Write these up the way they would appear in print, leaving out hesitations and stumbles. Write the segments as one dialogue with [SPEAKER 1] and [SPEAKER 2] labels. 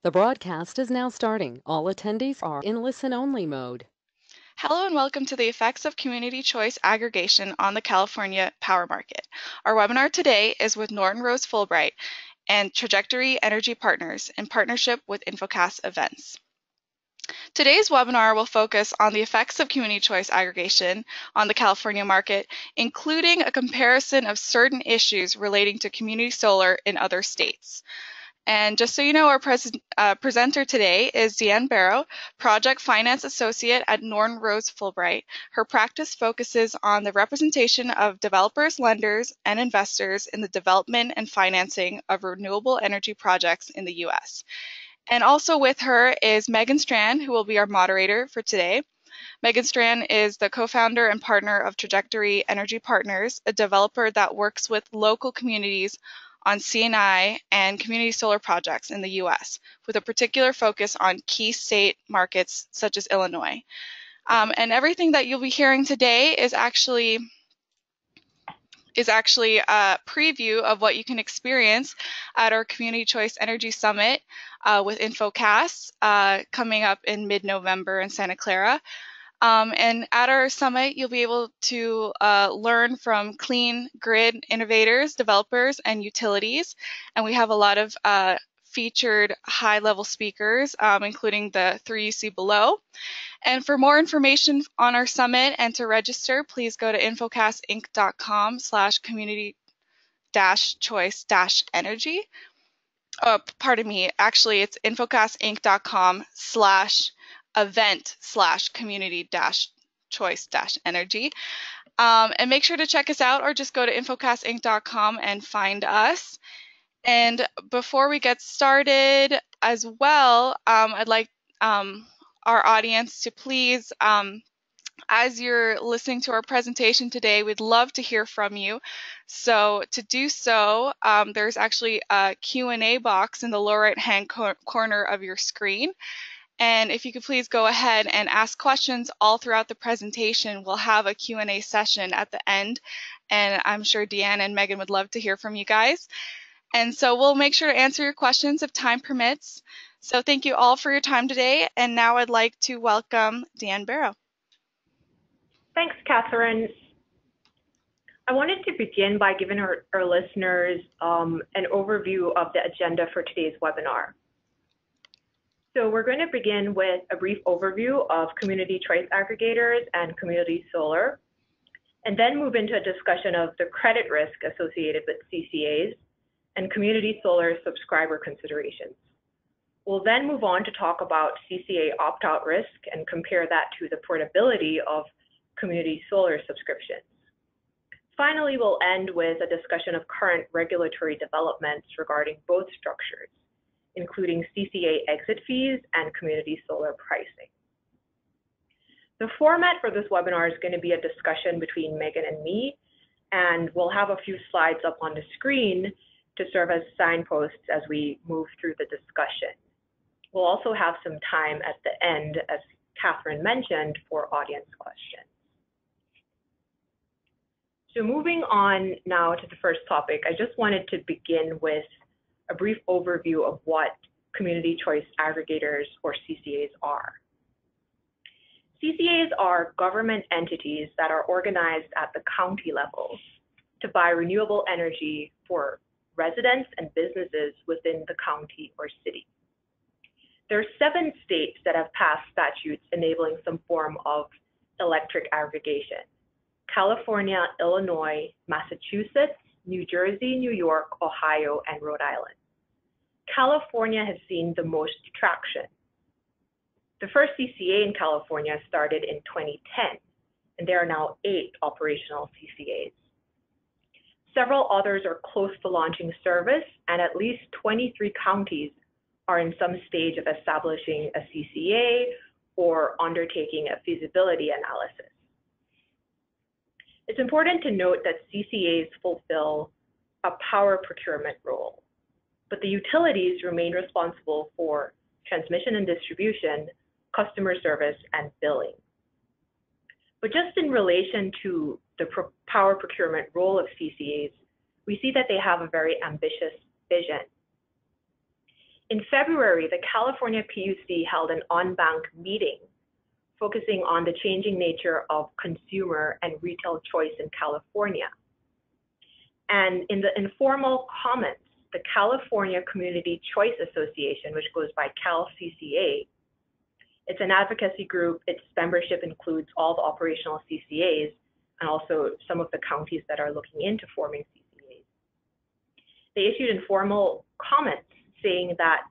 [SPEAKER 1] The broadcast is now starting. All attendees are in listen-only mode.
[SPEAKER 2] Hello and welcome to the effects of community choice aggregation on the California power market. Our webinar today is with Norton Rose Fulbright and Trajectory Energy Partners in partnership with InfoCast Events. Today's webinar will focus on the effects of community choice aggregation on the California market, including a comparison of certain issues relating to community solar in other states. And just so you know, our presenter today is Deanne Barrow, Project Finance Associate at Norton Rose Fulbright. Her practice focuses on the representation of developers, lenders, and investors in the development and financing of renewable energy projects in the U.S. And also with her is Megan Strand, who will be our moderator for today. Megan Strand is the co-founder and partner of Trajectory Energy Partners, a developer that works with local communities on C&I and community solar projects in the U.S., with a particular focus on key state markets such as Illinois. And everything that you'll be hearing today is actually a preview of what you can experience at our Community Choice Energy Summit with InfoCast coming up in mid-November in Santa Clara. And at our summit, you'll be able to learn from clean grid innovators, developers, and utilities. And we have a lot of featured high-level speakers, including the three you see below. And for more information on our summit and to register, please go to infocastinc.com/community-choice-energy. Pardon me, actually it's infocastinc.com/event/community-choice-energy. And make sure to check us out or just go to infocastinc.com and find us. And before we get started as well, I'd like our audience to please, as you're listening to our presentation today, we'd love to hear from you. So to do so, there's actually a Q&A box in the lower right-hand corner of your screen. And if you could please go ahead and ask questions all throughout the presentation, we'll have a Q&A session at the end. And I'm sure Deanne and Megan would love to hear from you guys. And so we'll make sure to answer your questions if time permits. So thank you all for your time today. And now I'd like to welcome Deanne Barrow.
[SPEAKER 3] Thanks, Catherine. I wanted to begin by giving our listeners an overview of the agenda for today's webinar. So we're going to begin with a brief overview of community choice aggregators and community solar, and then move into a discussion of the credit risk associated with CCAs and community solar subscriber considerations. We'll then move on to talk about CCA opt-out risk and compare that to the portability of community solar subscriptions. Finally, we'll end with a discussion of current regulatory developments regarding both structures, including CCA exit fees and community solar pricing. The format for this webinar is going to be a discussion between Megan and me, and we'll have a few slides up on the screen to serve as signposts as we move through the discussion. We'll also have some time at the end, as Catherine mentioned, for audience questions. So moving on now to the first topic, I just wanted to begin with a brief overview of what community choice aggregators, or CCAs, are. CCAs are government entities that are organized at the county level to buy renewable energy for residents and businesses within the county or city. There are 7 states that have passed statutes enabling some form of electric aggregation: California, Illinois, Massachusetts, New Jersey, New York, Ohio, and Rhode Island. California has seen the most traction. The first CCA in California started in 2010, and there are now 8 operational CCAs. Several others are close to launching service, and at least 23 counties are in some stage of establishing a CCA or undertaking a feasibility analysis. It's important to note that CCAs fulfill a power procurement role, but the utilities remain responsible for transmission and distribution, customer service, and billing. But just in relation to the power procurement role of CCAs, we see that they have a very ambitious vision. In February, the California PUC held an on-bank meeting focusing on the changing nature of consumer and retail choice in California. And in the informal comments, the California Community Choice Association, which goes by CalCCA, it's an advocacy group. Its membership includes all the operational CCAs and also some of the counties that are looking into forming CCAs. They issued informal comments saying that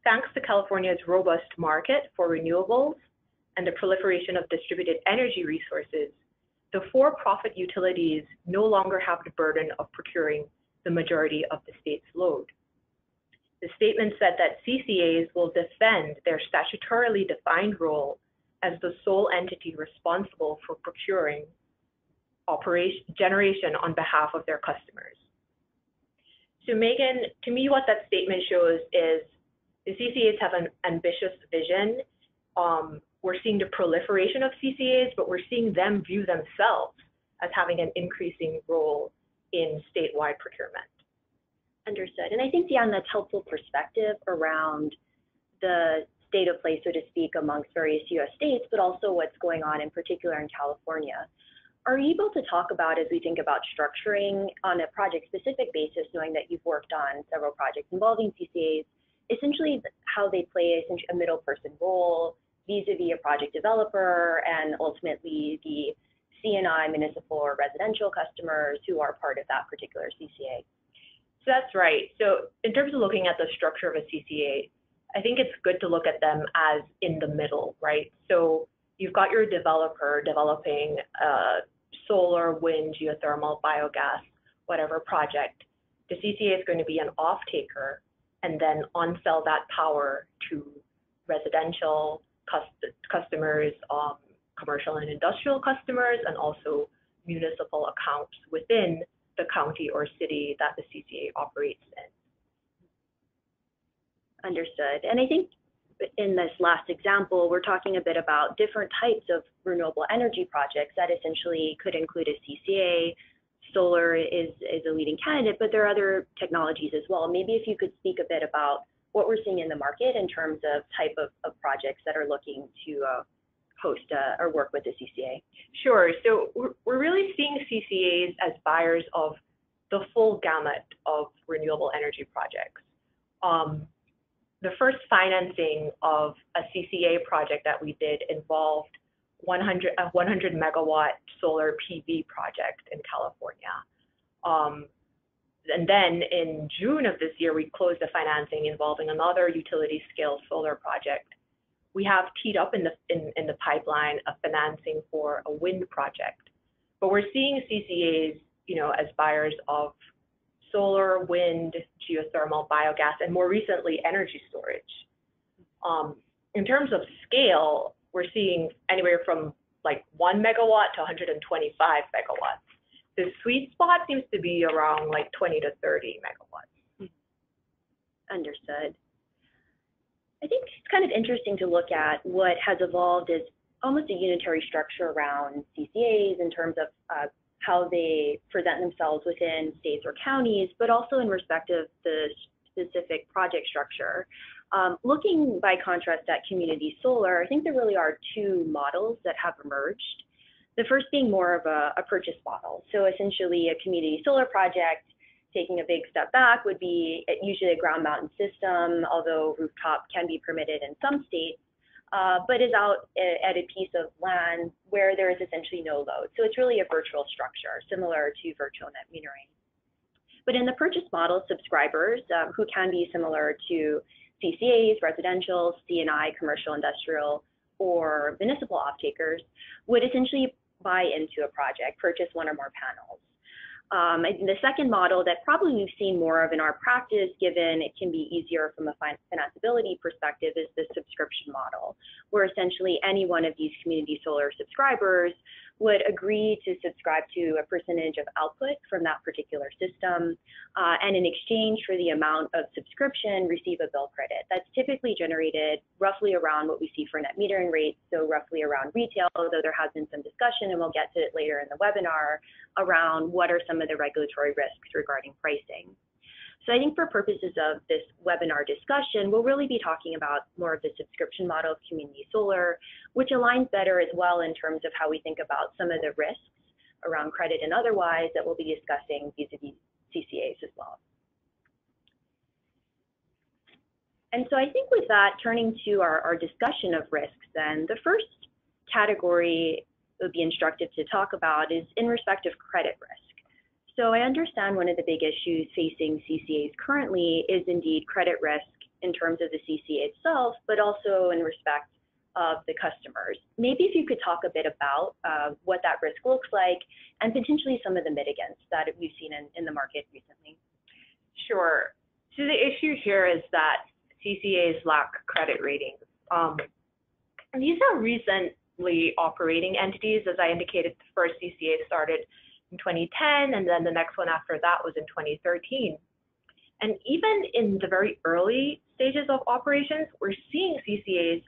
[SPEAKER 3] thanks to California's robust market for renewables and the proliferation of distributed energy resources, the for-profit utilities no longer have the burden of procuring the majority of the state's load. The statement said that CCAs will defend their statutorily defined role as the sole entity responsible for procuring generation on behalf of their customers. So Megan, to me what that statement shows is the CCAs have an ambitious vision. We're seeing the proliferation of CCAs, but we're seeing them view themselves as having an increasing role in statewide procurement.
[SPEAKER 4] Understood. And I think, Diane, that's helpful perspective around the state of play, so to speak, amongst various US states, but also what's going on in particular in California. Are you able to talk about, as we think about structuring on a project-specific basis, knowing that you've worked on several projects involving CCAs, essentially how they play a middle person role vis-a-vis a project developer and ultimately the C&I municipal or residential customers who are part of that particular CCA?
[SPEAKER 3] So that's right. So in terms of looking at the structure of a CCA, I think it's good to look at them as in the middle, right? So you've got your developer developing solar, wind, geothermal, biogas, whatever project. The CCA is going to be an off-taker and then on-sell that power to residential customers, commercial and industrial customers, and also municipal accounts within the county or city that the CCA operates in.
[SPEAKER 4] Understood. And I think in this last example, we're talking a bit about different types of renewable energy projects that essentially could include a CCA. Solar is a leading candidate, but there are other technologies as well. Maybe if you could speak a bit about what we're seeing in the market in terms of type of projects that are looking to host or work with the CCA.
[SPEAKER 3] Sure. So we're really seeing CCAs as buyers of the full gamut of renewable energy projects. The first financing of a CCA project that we did involved a 100 megawatt solar PV project in California. And then in June of this year, we closed the financing involving another utility scale solar project. We have teed up in the pipeline a financing for a wind project, but we're seeing CCAs, as buyers of solar, wind, geothermal, biogas, and more recently, energy storage. In terms of scale, we're seeing anywhere from like 1 megawatt to 125 megawatts. The sweet spot seems to be around like 20 to 30 megawatts.
[SPEAKER 4] Understood. I think it's kind of interesting to look at what has evolved as almost a unitary structure around CCAs in terms of how they present themselves within states or counties, but also in respect of the specific project structure. Looking by contrast at community solar, I think there really are two models that have emerged. The first being more of a purchase model. So essentially a community solar project, taking a big step back, would be usually a ground mounted system, although rooftop can be permitted in some states, but is out at a piece of land where there is essentially no load. So it's really a virtual structure, similar to virtual net metering. But in the purchase model, subscribers, who can be similar to CCAs, residential, C&I, commercial, industrial, or municipal off-takers, would essentially buy into a project, purchase one or more panels. The second model that probably we've seen more of in our practice, given it can be easier from a financeability perspective, is the subscription model, where essentially any one of these community solar subscribers would agree to subscribe to a percentage of output from that particular system, and in exchange for the amount of subscription, receive a bill credit. That's typically generated roughly around what we see for net metering rates, so roughly around retail, although there has been some discussion, and we'll get to it later in the webinar, around what are some of the regulatory risks regarding pricing. So I think for purposes of this webinar discussion, we'll really be talking about more of the subscription model of community solar, which aligns better as well in terms of how we think about some of the risks around credit and otherwise that we'll be discussing vis-a-vis CCAs as well. And so I think with that, turning to our discussion of risks, then the first category it would be instructive to talk about is in respect of credit risk. So I understand one of the big issues facing CCAs currently is indeed credit risk in terms of the CCA itself, but also in respect of the customers. Maybe if you could talk a bit about what that risk looks like and potentially some of the mitigants that we've seen in the market recently.
[SPEAKER 3] Sure. So the issue here is that CCAs lack credit ratings. These are recently operating entities. As I indicated, the first CCA started in 2010, and then the next one after that was in 2013. And even in the very early stages of operations, we're seeing CCAs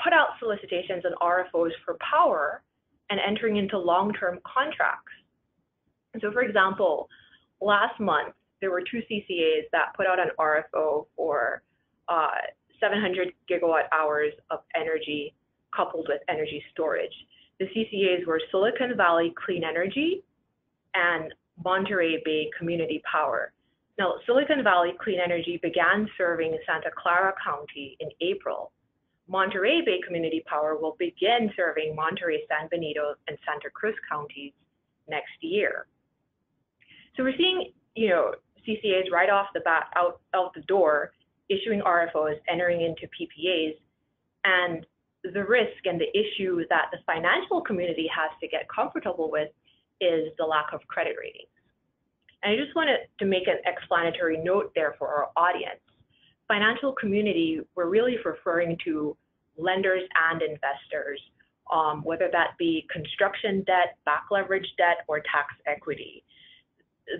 [SPEAKER 3] put out solicitations and RFOs for power and entering into long-term contracts. And so for example, last month, there were 2 CCAs that put out an RFO for 700 gigawatt hours of energy coupled with energy storage. The CCAs were Silicon Valley Clean Energy and Monterey Bay Community Power. Now, Silicon Valley Clean Energy began serving Santa Clara County in April. Monterey Bay Community Power will begin serving Monterey, San Benito, and Santa Cruz counties next year. So we're seeing, CCAs right off the bat, out the door, issuing RFOs, entering into PPAs, and the risk and the issue that the financial community has to get comfortable with is the lack of credit ratings. And I just wanted to make an explanatory note there for our audience. Financial community, we're really referring to lenders and investors, whether that be construction debt, back leverage debt, or tax equity.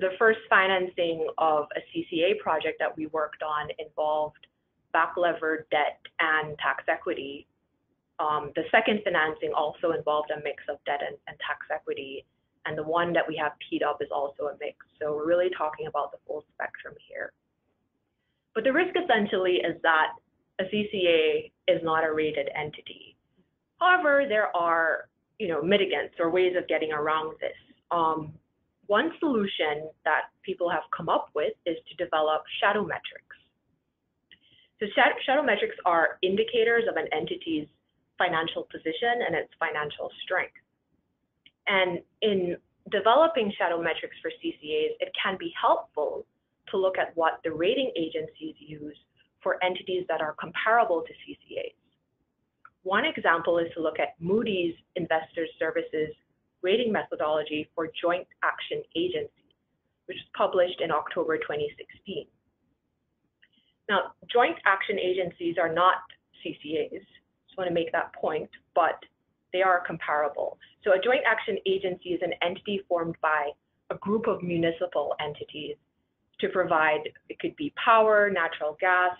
[SPEAKER 3] The first financing of a CCA project that we worked on involved back levered debt and tax equity. The second financing also involved a mix of debt and tax equity. And the one that we have teed up is also a mix. So we're really talking about the full spectrum here. But the risk essentially is that a CCA is not a rated entity. However, there are mitigants or ways of getting around this. One solution that people have come up with is to develop shadow metrics. So shadow metrics are indicators of an entity's financial position and its financial strength. And in developing shadow metrics for CCAs, it can be helpful to look at what the rating agencies use for entities that are comparable to CCAs. One example is to look at Moody's Investor Services rating methodology for joint action agencies, which was published in October 2016. Now, joint action agencies are not CCAs, just want to make that point, but they are comparable. So a joint action agency is an entity formed by a group of municipal entities to provide, it could be power, natural gas,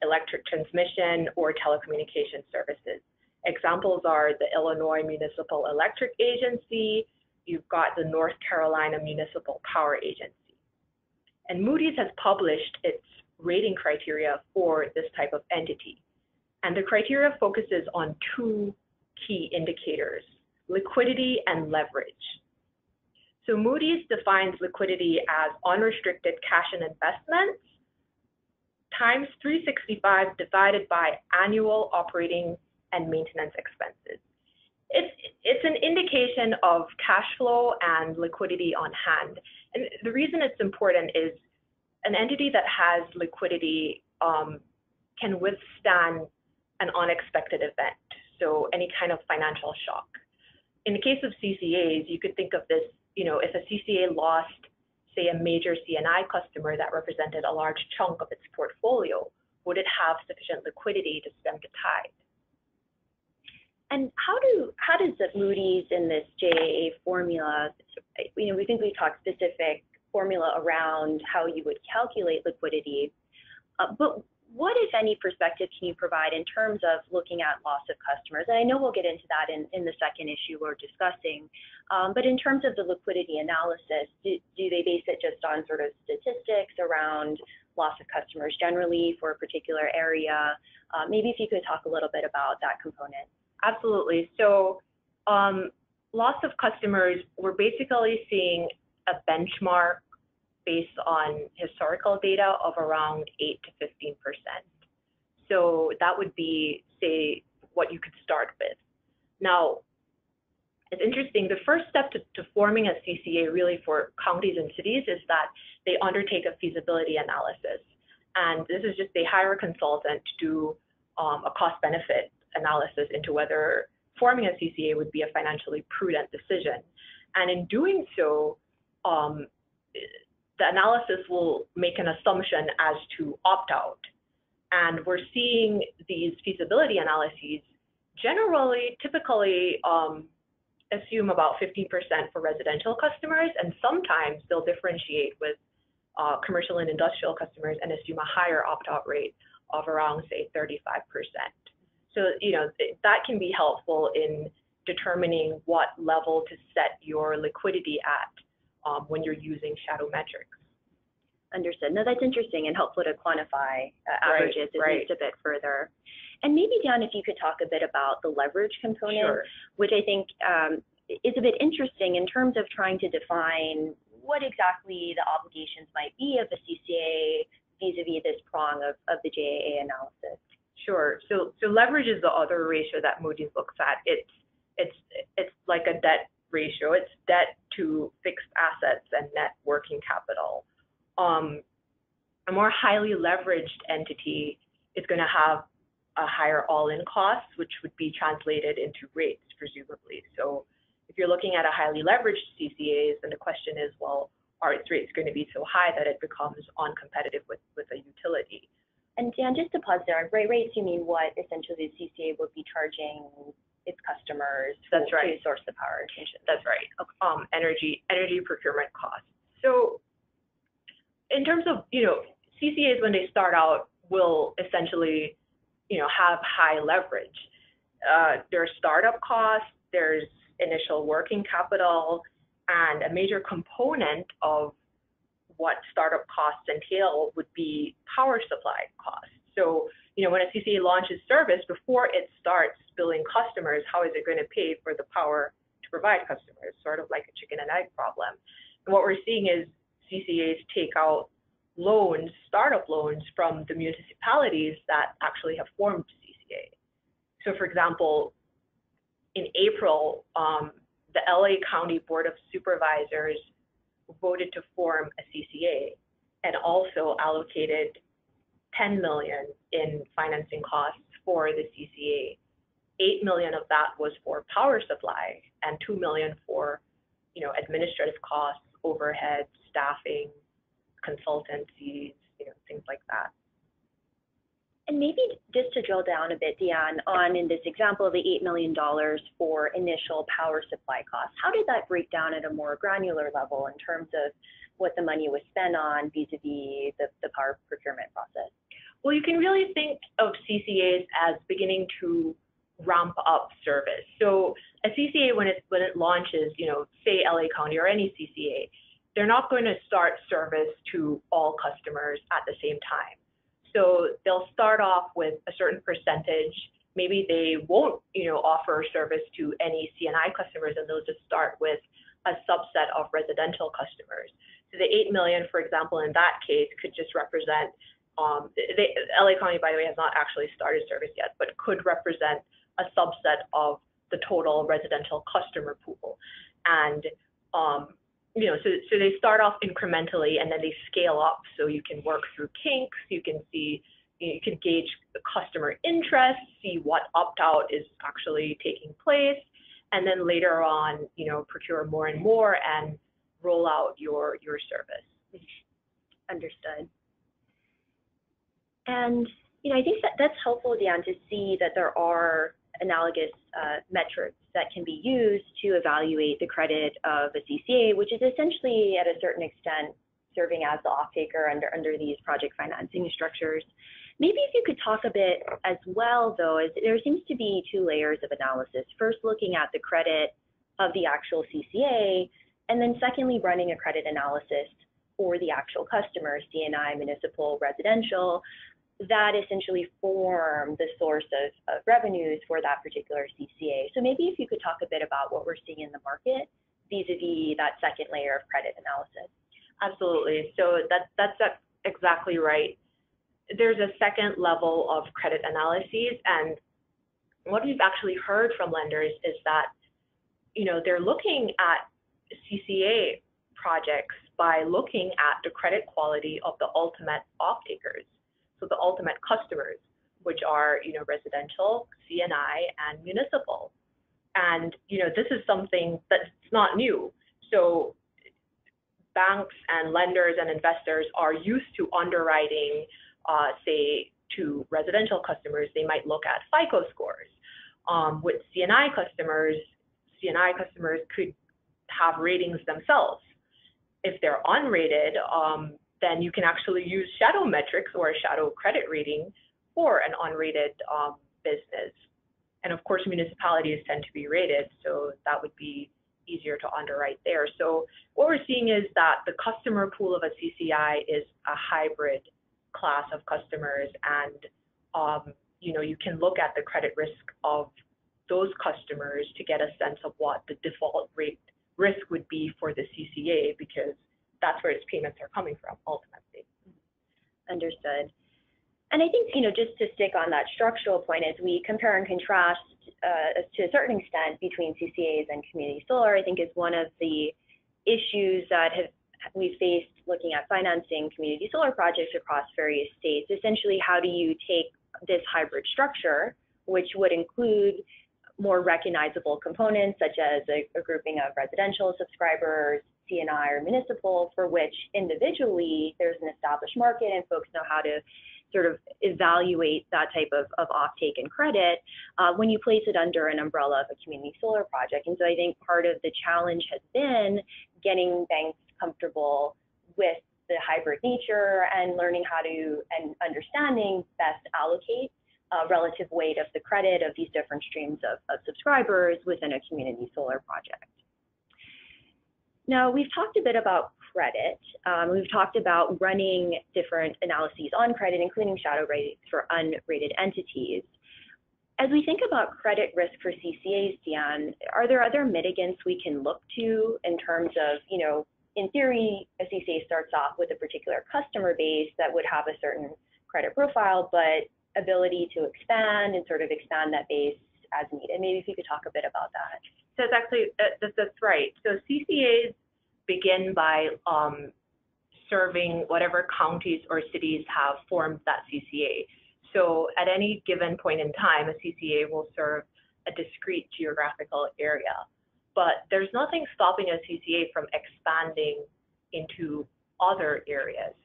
[SPEAKER 3] electric transmission, or telecommunication services. Examples are the Illinois Municipal Electric Agency, you've got the North Carolina Municipal Power Agency. And Moody's has published its rating criteria for this type of entity. And the criteria focuses on 2 key indicators, liquidity and leverage. So Moody's defines liquidity as unrestricted cash and investments times 365 divided by annual operating and maintenance expenses. It's an indication of cash flow and liquidity on hand. And the reason it's important is an entity that has liquidity can withstand an unexpected event, so any kind of financial shock. In the case of CCAs, you could think of this, if a CCA lost, say, a major CNI customer that represented a large chunk of its portfolio, would it have sufficient liquidity to stem the tide?
[SPEAKER 4] And how does the Moody's in this JAA formula, we think we talked specific formula around how you would calculate liquidity, but what, if any, perspective can you provide in terms of looking at loss of customers? And I know we'll get into that in the second issue we're discussing, but in terms of the liquidity analysis, do they base it just on sort of statistics around loss of customers generally for a particular area? Maybe if you could talk a little bit about that component.
[SPEAKER 3] Absolutely. So loss of customers, we're basically seeing a benchmark based on historical data of around 8 to 15%. So that would be, say, what you could start with. Now, it's interesting, the first step to forming a CCA really for counties and cities is that they undertake a feasibility analysis. And this is just they hire a consultant to do a cost-benefit analysis into whether forming a CCA would be a financially prudent decision. And in doing so, the analysis will make an assumption as to opt-out. And we're seeing these feasibility analyses generally, typically assume about 15% for residential customers, and sometimes they'll differentiate with commercial and industrial customers and assume a higher opt-out rate of around, say, 35%. So, that can be helpful in determining what level to set your liquidity at when you're using shadow metrics.
[SPEAKER 4] Understood. No, that's interesting and helpful to quantify averages at least a bit further. And maybe, Dan, if you could talk a bit about the leverage component, which I think is a bit interesting in terms of trying to define what exactly the obligations might be of a CCA vis-a-vis this prong of the JAA analysis.
[SPEAKER 3] Sure. So leverage is the other ratio that Moody's looks at. It's like a debt ratio. It's debt to fixed assets and net working capital. A more highly leveraged entity is going to have a higher all-in cost, which would be translated into rates, presumably. So if you're looking at a highly leveraged CCAs, then the question is, well, are its rates going to be so high that it becomes uncompetitive with a utility?
[SPEAKER 4] And Dan, just to pause there, by rates, you mean what essentially the CCA would be charging its customers to source the power?
[SPEAKER 3] That's right. Okay. Energy procurement costs. So in terms of, CCAs when they start out will essentially, have high leverage. There's startup costs, there's initial working capital, and a major component of what startup costs entail would be power supply costs. So, when a CCA launches service, before it starts billing customers, how is it going to pay for the power to provide customers? Sort of like a chicken and egg problem. And what we're seeing is CCAs take out loans, startup loans from the municipalities that actually have formed CCA. So for example, in April, the LA County Board of Supervisors voted to form a CCA and also allocated $10 million in financing costs for the CCA. $8 million of that was for power supply and $2 million for, administrative costs, overhead, staffing, consultancies, things like that.
[SPEAKER 4] And maybe just to drill down a bit, Dion, in this example of the $8 million for initial power supply costs, how did that break down at a more granular level in terms of what the money was spent on vis-a-vis the power procurement process?
[SPEAKER 3] Well, you can really think of CCAs as beginning to ramp up service. So a CCA, when it launches, say LA County or any CCA, they're not going to start service to all customers at the same time. So they'll start off with a certain percentage. Maybe they won't, offer service to any CNI customers, and they'll just start with a subset of residential customers. So the $8 million, for example, in that case, could just represent, LA County, by the way, has not actually started service yet, but could represent a subset of the total residential customer pool. And so they start off incrementally and then they scale up. So you can work through kinks, you can gauge the customer interest, see what opt-out is actually taking place, and then later on, procure more and more and roll out your service.
[SPEAKER 4] Understood. And, I think that's helpful, Dan, to see that there are analogous metrics that can be used to evaluate the credit of a CCA, which is essentially, at a certain extent, serving as the off-taker under these project financing structures. Maybe if you could talk a bit as well, though, as there seems to be two layers of analysis. First, looking at the credit of the actual CCA, and then secondly, running a credit analysis for the actual customers, C&I, municipal, residential, that essentially form the source of revenues for that particular CCA. So maybe if you could talk a bit about what we're seeing in the market vis-a-vis that second layer of credit analysis.
[SPEAKER 3] Absolutely. So that's exactly right. There's a second level of credit analyses, and what we've actually heard from lenders is that, they're looking at CCA projects by looking at the credit quality of the ultimate off-takers, so the ultimate customers, which are, residential, C&I, and municipal. And, this is something that's not new. So banks and lenders and investors are used to underwriting, say, to residential customers. They might look at FICO scores. With C&I customers could have ratings themselves. If they're unrated, then you can actually use shadow metrics or a shadow credit rating for an unrated business. And of course, municipalities tend to be rated, so that would be easier to underwrite there. So what we're seeing is that the customer pool of a CCI is a hybrid class of customers, and you can look at the credit risk of those customers to get a sense of what the default rate risk would be for the CCA, because that's where its payments are coming from ultimately.
[SPEAKER 4] Understood. And I think, just to stick on that structural point, as we compare and contrast to a certain extent between CCAs and community solar, I think is one of the issues that we faced looking at financing community solar projects across various states. Essentially, how do you take this hybrid structure, which would include more recognizable components, such as a grouping of residential subscribers, C&I, or municipal, for which individually there's an established market and folks know how to sort of evaluate that type of offtake and credit when you place it under an umbrella of a community solar project. And so I think part of the challenge has been getting banks comfortable with the hybrid nature and learning how to, and understanding best allocate relative weight of the credit of these different streams of subscribers within a community solar project. Now, we've talked a bit about credit. We've talked about running different analyses on credit, including shadow ratings for unrated entities. As we think about credit risk for CCAs, Dion, are there other mitigants we can look to in terms of, in theory, a CCA starts off with a particular customer base that would have a certain credit profile, but ability to expand and sort of expand that base as needed. Maybe if you could talk a bit about that.
[SPEAKER 3] So it's actually, that's right. So CCAs begin by serving whatever counties or cities have formed that CCA. So at any given point in time, a CCA will serve a discrete geographical area. But there's nothing stopping a CCA from expanding into other areas.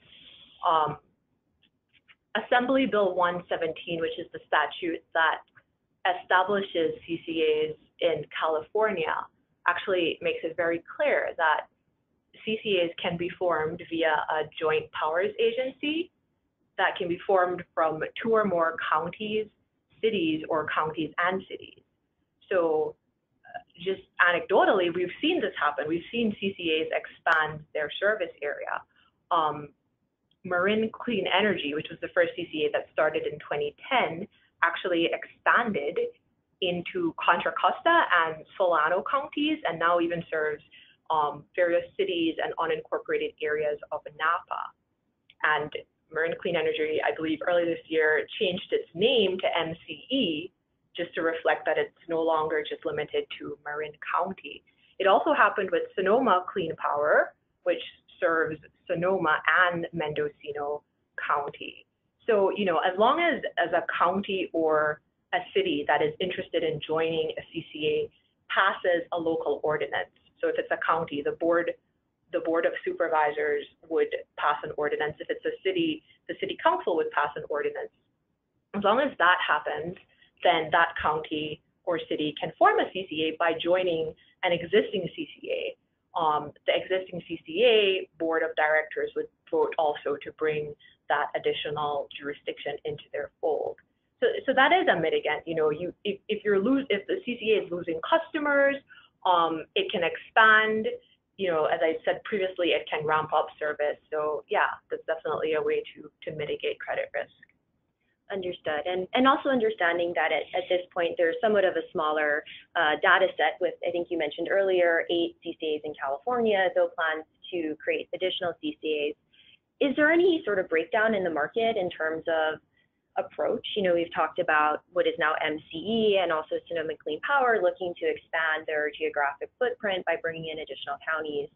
[SPEAKER 3] Assembly Bill 117, which is the statute that establishes CCAs in California, actually makes it very clear that CCAs can be formed via a joint powers agency that can be formed from 2 or more counties, cities, or counties and cities. So just anecdotally, we've seen this happen. We've seen CCAs expand their service area. Marin Clean Energy, which was the first CCA that started in 2010, actually expanded into Contra Costa and Solano counties, and now even serves various cities and unincorporated areas of Napa. And Marin Clean Energy, I believe earlier this year, changed its name to MCE just to reflect that it's no longer just limited to Marin County. It also happened with Sonoma Clean Power, which serves Sonoma and Mendocino County. So, as long as a county or a city that is interested in joining a CCA passes a local ordinance. So if it's a county, the board of supervisors would pass an ordinance. If it's a city, the city council would pass an ordinance. As long as that happens, then that county or city can form a CCA by joining an existing CCA. The existing CCA board of directors would vote also to bring that additional jurisdiction into their fold. So that is a mitigant. You know, if the CCA is losing customers, it can expand. You know, as I said previously, it can ramp up service. So yeah, that's definitely a way to mitigate credit risk.
[SPEAKER 4] Understood. And also understanding that at this point, there's somewhat of a smaller data set with, I think you mentioned earlier, 8 CCAs in California, though plans to create additional CCAs. Is there any sort of breakdown in the market in terms of approach? You know, we've talked about what is now MCE and also Sonoma Clean Power looking to expand their geographic footprint by bringing in additional counties.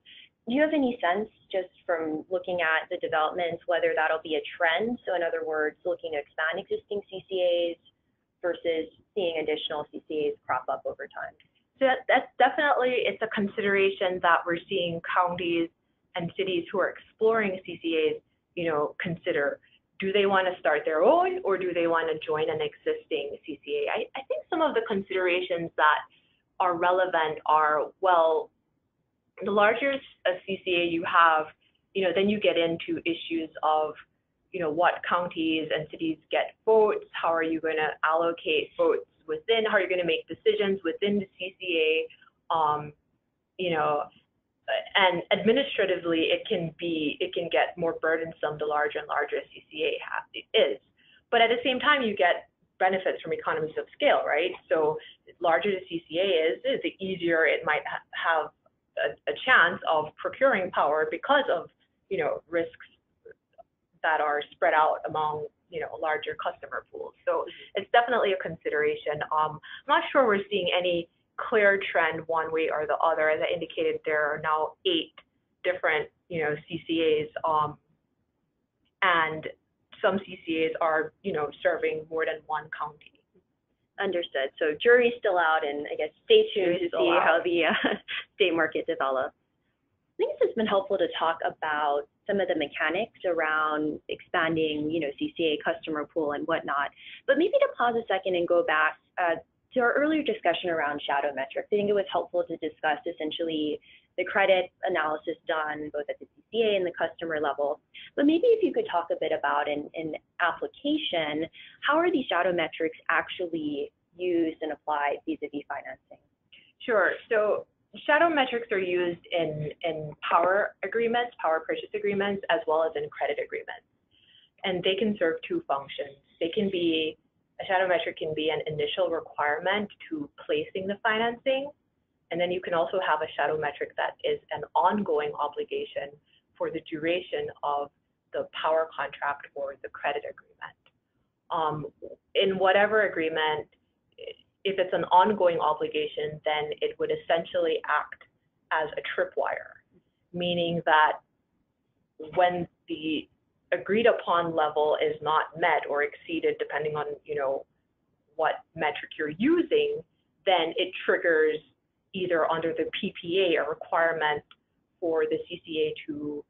[SPEAKER 4] Do you have any sense, just from looking at the developments, whether that'll be a trend? So in other words, looking to expand existing CCAs versus seeing additional CCAs crop up over time?
[SPEAKER 3] So that's definitely, it's a consideration that we're seeing counties and cities who are exploring CCAs, you know, consider. Do they want to start their own, or do they want to join an existing CCA? I think some of the considerations that are relevant are, well, the larger a CCA you have, you know, then you get into issues of, you know, what counties and cities get votes, how are you going to allocate votes within, how are you going to make decisions within the CCA, you know, and administratively it can get more burdensome the larger and larger a CCA is. But at the same time, you get benefits from economies of scale, right? So the larger the CCA is, the easier it might have a chance of procuring power because of, you know, risks that are spread out among, you know, larger customer pools. So it's definitely a consideration. I'm not sure we're seeing any clear trend one way or the other. As I indicated, there are now 8 different, you know, CCAs, and some CCAs are, you know, serving more than one county.
[SPEAKER 4] Understood. So jury's still out, and I guess stay tuned to see how the state market develops. I think it's been helpful to talk about some of the mechanics around expanding, you know, CCA customer pool and whatnot. But maybe to pause a second and go back to our earlier discussion around shadow metrics. I think it was helpful to discuss essentially the credit analysis done both at the CCA and the customer level. But maybe if you could talk a bit about in application, how are these shadow metrics actually used and applied vis-a-vis financing?
[SPEAKER 3] Sure. So shadow metrics are used in power agreements, power purchase agreements, as well as in credit agreements. And they can serve 2 functions. A shadow metric can be an initial requirement to placing the financing. And then you can also have a shadow metric that is an ongoing obligation for the duration of the power contract or the credit agreement. In whatever agreement, if it's an ongoing obligation, then it would essentially act as a tripwire, meaning that when the agreed upon level is not met or exceeded, depending on, you know, what metric you're using, then it triggers either under the PPA a requirement for the CCA to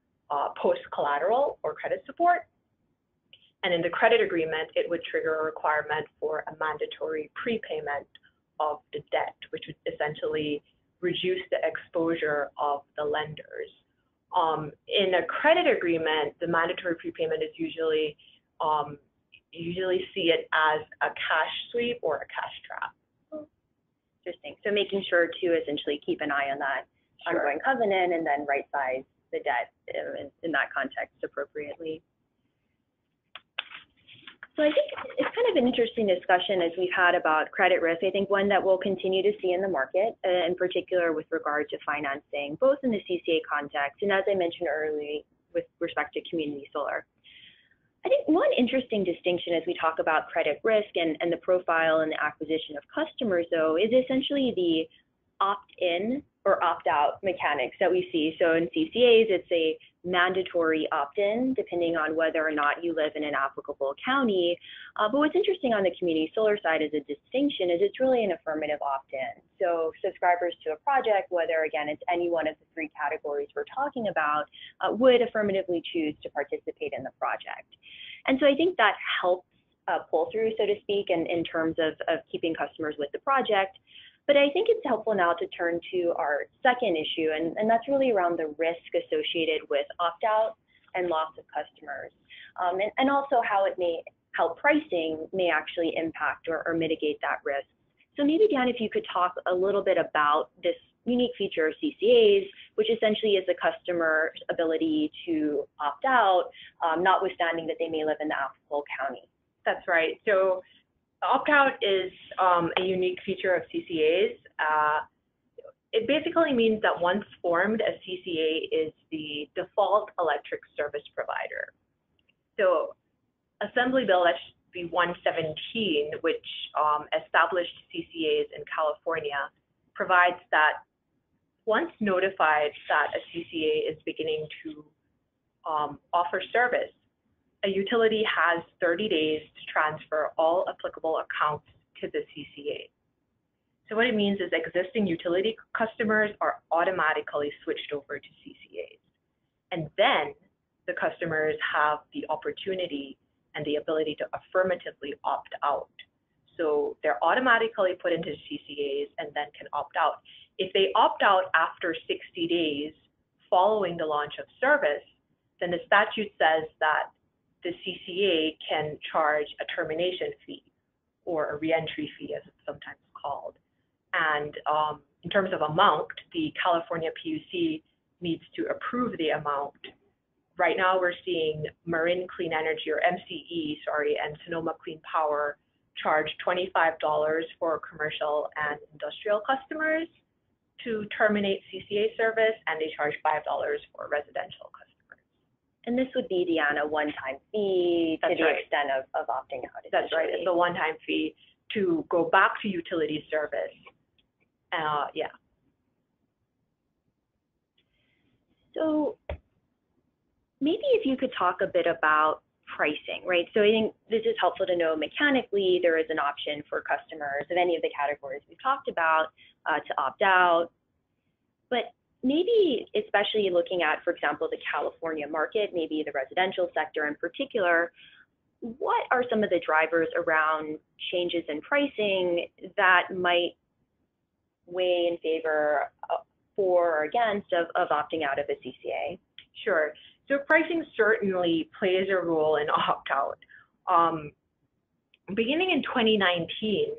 [SPEAKER 3] post collateral or credit support. And in the credit agreement, it would trigger a requirement for a mandatory prepayment of the debt, which would essentially reduce the exposure of the lenders. In a credit agreement, the mandatory prepayment is usually see it as a cash sweep or a cash trap.
[SPEAKER 4] Interesting. So making sure to essentially keep an eye on that ongoing covenant and then right size the debt in that context appropriately. So I think it's kind of an interesting discussion as we've had about credit risk. I think one that we'll continue to see in the market, in particular with regard to financing, both in the CCA context and as I mentioned earlier with respect to community solar. I think one interesting distinction as we talk about credit risk and the profile and the acquisition of customers, though, is essentially the opt-in or opt-out mechanics that we see. So in CCAs, it's a mandatory opt-in, depending on whether or not you live in an applicable county. But what's interesting on the community solar side as a distinction is it's really an affirmative opt-in. So subscribers to a project, whether again it's any one of the 3 categories we're talking about, would affirmatively choose to participate in the project. And so I think that helps pull through, so to speak, in terms of keeping customers with the project. But I think it's helpful now to turn to our second issue, and that's really around the risk associated with opt-out and loss of customers. and also how pricing may actually impact or mitigate that risk. So maybe, Dan, if you could talk a little bit about this unique feature of CCAs, which essentially is the customer's ability to opt out, notwithstanding that they may live in the applicable county.
[SPEAKER 3] That's right. So opt-out is a unique feature of CCAs. It basically means that once formed, a CCA is the default electric service provider. So Assembly Bill SB 117, which established CCAs in California, provides that once notified that a CCA is beginning to offer service, a utility has 30 days to transfer all applicable accounts to the CCA. So what it means is existing utility customers are automatically switched over to CCAs. And then the customers have the opportunity and the ability to affirmatively opt out. So they're automatically put into CCAs and then can opt out. If they opt out after 60 days following the launch of service, then the statute says that the CCA can charge a termination fee or a reentry fee, as it's sometimes called. And in terms of amount, the California PUC needs to approve the amount. Right now, we're seeing Marin Clean Energy, or MCE, and Sonoma Clean Power charge $25 for commercial and industrial customers to terminate CCA service, and they charge $5 for residential customers.
[SPEAKER 4] And this would be, Deanna, a one-time fee to the extent of opting out.
[SPEAKER 3] That's right. It's a one-time fee to go back to utility service. Yeah.
[SPEAKER 4] So maybe if you could talk a bit about pricing, right? So I think this is helpful to know mechanically there is an option for customers of any of the categories we've talked about to opt out. But maybe especially looking at, for example, the California market, maybe the residential sector in particular, what are some of the drivers around changes in pricing that might weigh in favor for or against of opting out of a CCA?
[SPEAKER 3] Sure. So pricing certainly plays a role in opt-out. Beginning in 2019,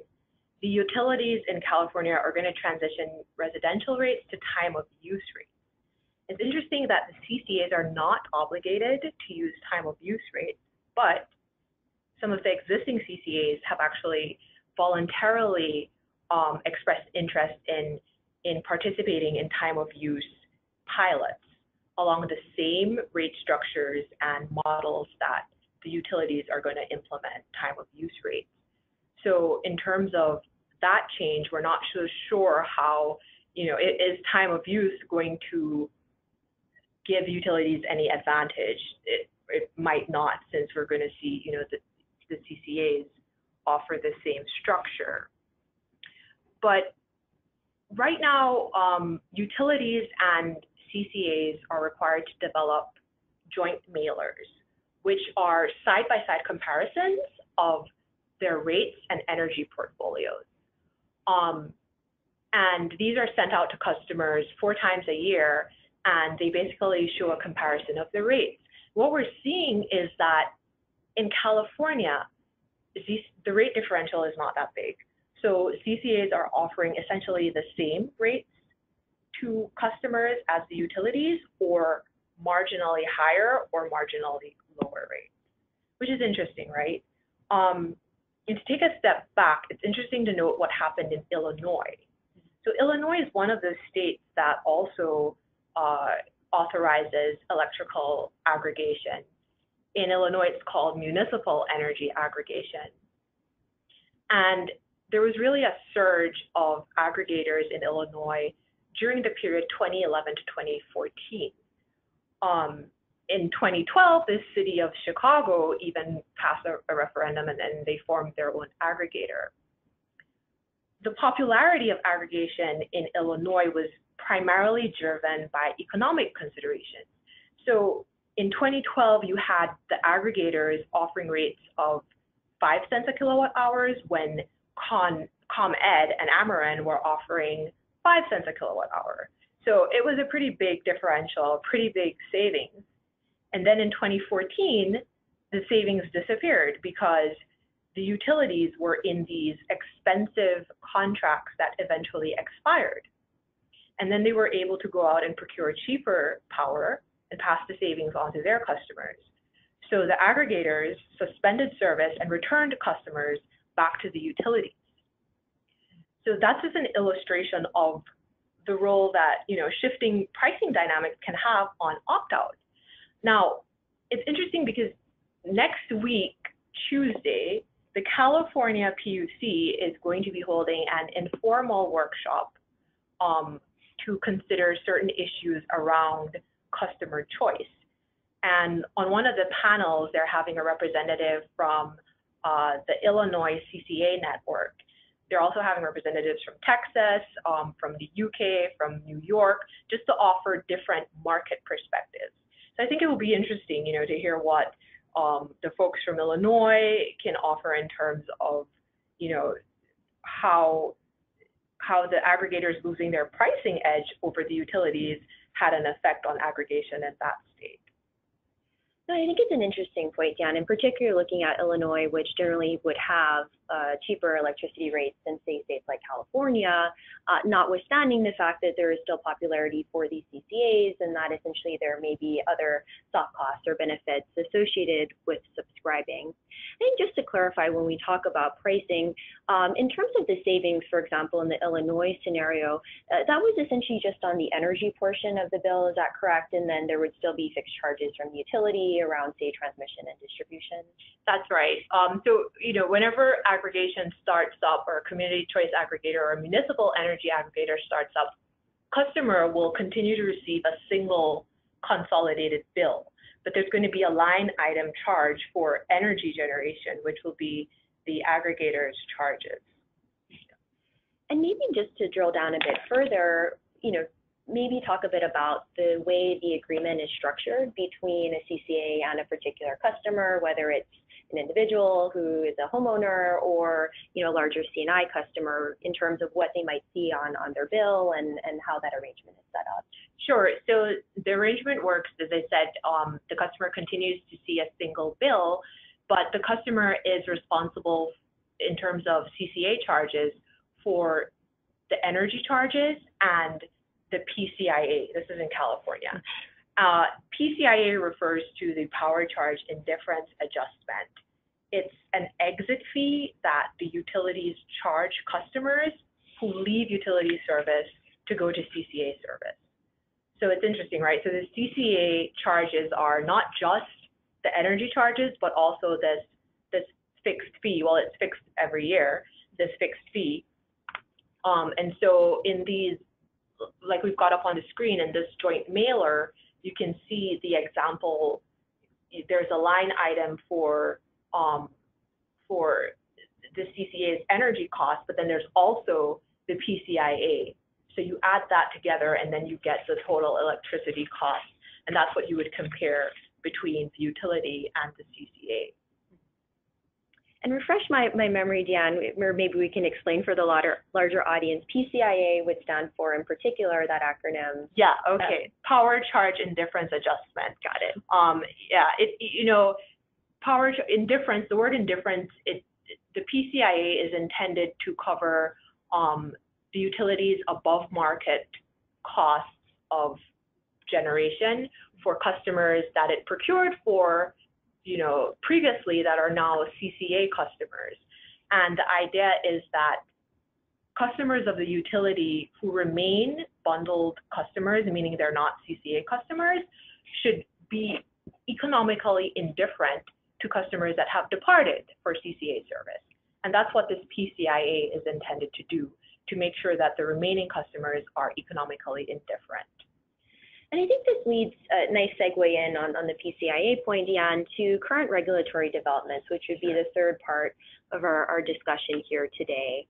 [SPEAKER 3] the utilities in California are going to transition residential rates to time of use rates. It's interesting that the CCAs are not obligated to use time of use rates, but some of the existing CCAs have actually voluntarily expressed interest in participating in time of use pilots along the same rate structures and models that the utilities are going to implement time of use rates. So in terms of that change, we're not so sure how, is time of use going to give utilities any advantage? It might not, since we're going to see, the CCAs offer the same structure. But right now, utilities and CCAs are required to develop joint mailers, which are side-by-side comparisons of their rates and energy portfolios. And these are sent out to customers 4 times a year, and they basically show a comparison of the rates. What we're seeing is that in California, the rate differential is not that big. So CCAs are offering essentially the same rates to customers as the utilities, or marginally higher or marginally lower rates, which is interesting, right? And to take a step back, it's interesting to note what happened in Illinois. So Illinois is one of those states that also authorizes electrical aggregation. In Illinois, it's called municipal energy aggregation. And there was really a surge of aggregators in Illinois during the period 2011 to 2014. In 2012, the city of Chicago even passed a referendum, and then they formed their own aggregator. The popularity of aggregation in Illinois was primarily driven by economic considerations. So in 2012, you had the aggregators offering rates of 5 cents a kilowatt hours when ComEd and Ameren were offering 5 cents a kilowatt hour. So it was a pretty big differential, pretty big savings. And then in 2014, the savings disappeared because the utilities were in these expensive contracts that eventually expired. And then they were able to go out and procure cheaper power and pass the savings on to their customers. So the aggregators suspended service and returned customers back to the utilities. So that's just an illustration of the role that, you know, shifting pricing dynamics can have on opt-out. Now, it's interesting because next week, Tuesday, the California PUC is going to be holding an informal workshop to consider certain issues around customer choice. And on one of the panels, they're having a representative from the Illinois CCA network. They're also having representatives from Texas, from the UK, from New York, just to offer different market perspectives. So I think it will be interesting, you know, to hear what the folks from Illinois can offer in terms of, you know, how the aggregators losing their pricing edge over the utilities had an effect on aggregation in that state.
[SPEAKER 4] No, I think it's an interesting point, Dan, in particular looking at Illinois, which generally would have cheaper electricity rates than, say, states like California, notwithstanding the fact that there is still popularity for these CCAs and that essentially there may be other soft costs or benefits associated with subscribing. I think just to clarify, when we talk about pricing, in terms of the savings, for example, in the Illinois scenario, that was essentially just on the energy portion of the bill, is that correct? And then there would still be fixed charges from the utility around, say, transmission and distribution?
[SPEAKER 3] That's right. So, you know, whenever aggregation starts up, or a community choice aggregator or a municipal energy aggregator starts up, customer will continue to receive a single consolidated bill. But there's going to be a line item charge for energy generation, which will be the aggregator's charges.
[SPEAKER 4] And maybe just to drill down a bit further, you know, maybe talk a bit about the way the agreement is structured between a CCA and a particular customer, whether it's an individual who is a homeowner or, you know, a larger C&I customer, in terms of what they might see on their bill and how that arrangement is set up.
[SPEAKER 3] Sure. So the arrangement works, as I said, the customer continues to see a single bill, but the customer is responsible in terms of CCA charges for the energy charges and the PCIA. This is in California. PCIA refers to the power charge indifference adjustment. It's an exit fee that the utilities charge customers who leave utility service to go to CCA service. So it's interesting, right? So the CCA charges are not just the energy charges, but also this fixed fee. Well, it's fixed every year, this fixed fee. And so in these, like we've got up on the screen in this joint mailer, you can see the example. There's a line item for the CCA's energy cost, but then there's also the PCIA. So you add that together and then you get the total electricity cost. And that's what you would compare between the utility and the CCA.
[SPEAKER 4] And refresh my memory, Dan, or maybe we can explain for the larger audience. PCIA would stand for, in particular, that acronym.
[SPEAKER 3] Yeah, okay. Power Charge Indifference Adjustment.
[SPEAKER 4] Got it.
[SPEAKER 3] Yeah, you know, indifference, the word indifference, the PCIA is intended to cover the utilities above market costs of generation for customers that it procured for, you know, previously that are now CCA customers. And the idea is that customers of the utility who remain bundled customers, meaning they're not CCA customers, should be economically indifferent to customers that have departed for CCA service. And that's what this PCIA is intended to do, to make sure that the remaining customers are economically indifferent.
[SPEAKER 4] And I think this leads a nice segue in on the PCIA point, Deanne, to current regulatory developments, which would be the third part of our discussion here today.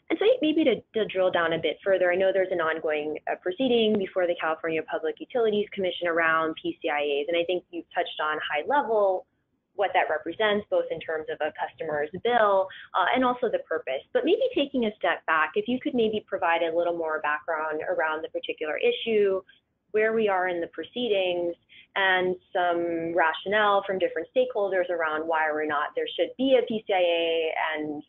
[SPEAKER 4] And so maybe to drill down a bit further, I know there's an ongoing proceeding before the California Public Utilities Commission around PCIAs, and I think you've touched on high level what that represents, both in terms of a customer's bill and also the purpose. But maybe taking a step back, if you could maybe provide a little more background around the particular issue, where we are in the proceedings and some rationale from different stakeholders around why or not there should be a PCIA and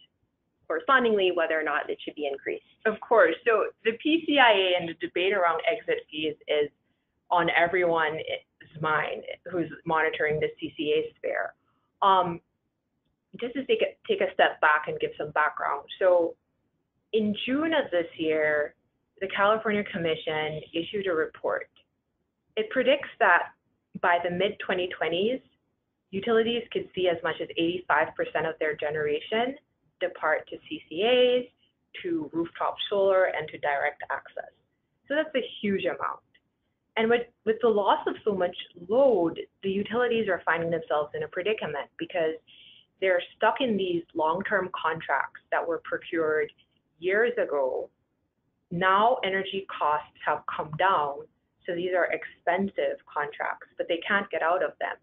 [SPEAKER 4] correspondingly whether or not it should be increased.
[SPEAKER 3] Of course. So the PCIA and the debate around exit fees is on everyone's mind who's monitoring the CCA sphere. Just to take a step back and give some background. So in June of this year, the California Commission issued a report. It predicts that by the mid-2020s, utilities could see as much as 85% of their generation depart to CCAs, to rooftop solar, and to direct access. So that's a huge amount. And with the loss of so much load, the utilities are finding themselves in a predicament because they're stuck in these long-term contracts that were procured years ago. Now energy costs have come down, so these are expensive contracts, but they can't get out of them.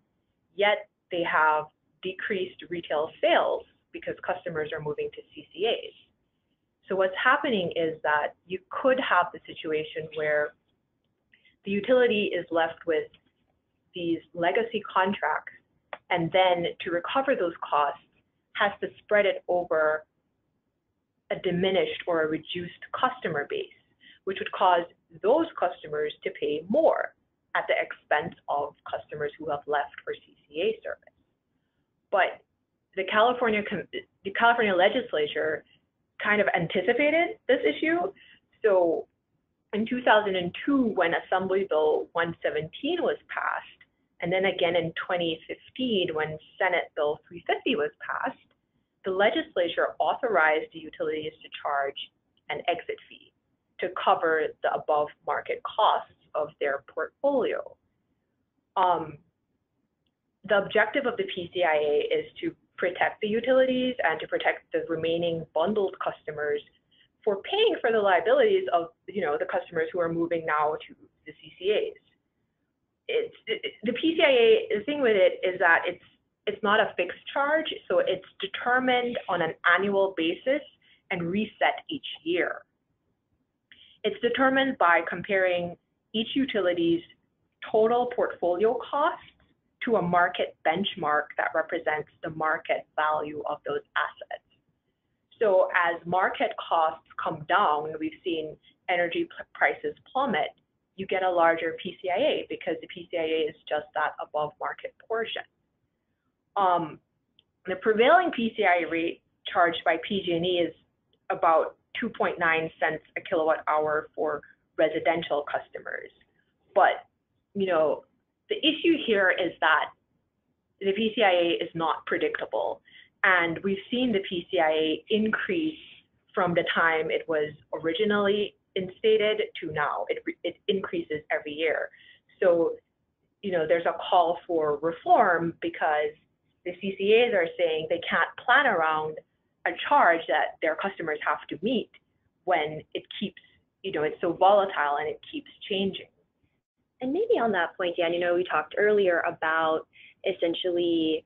[SPEAKER 3] Yet they have decreased retail sales because customers are moving to CCAs. So what's happening is that you could have the situation where the utility is left with these legacy contracts, and then to recover those costs has to spread it over a diminished or a reduced customer base, which would cause those customers to pay more at the expense of customers who have left for CCA service. But the California legislature kind of anticipated this issue. So in 2002, when Assembly Bill 117 was passed, and then again in 2015, when Senate Bill 350 was passed, the legislature authorized the utilities to charge an exit fee to cover the above market costs of their portfolio. The objective of the PCIA is to protect the utilities and to protect the remaining bundled customers for paying for the liabilities of the customers who are moving now to the CCAs. The PCIA, the thing with it is that it's not a fixed charge, so it's determined on an annual basis and reset each year. It's determined by comparing each utility's total portfolio costs to a market benchmark that represents the market value of those assets. So as market costs come down, we've seen energy prices plummet, you get a larger PCIA because the PCIA is just that above market portion. The prevailing PCIA rate charged by PG&E is about 2.9 cents a kilowatt hour for residential customers. But, the issue here is that the PCIA is not predictable. And we've seen the PCIA increase from the time it was originally instated to now. It increases every year. So, there's a call for reform because the CCAs are saying they can't plan around a charge that their customers have to meet when it keeps, it's so volatile and it keeps changing.
[SPEAKER 4] And maybe on that point, Dan, we talked earlier about essentially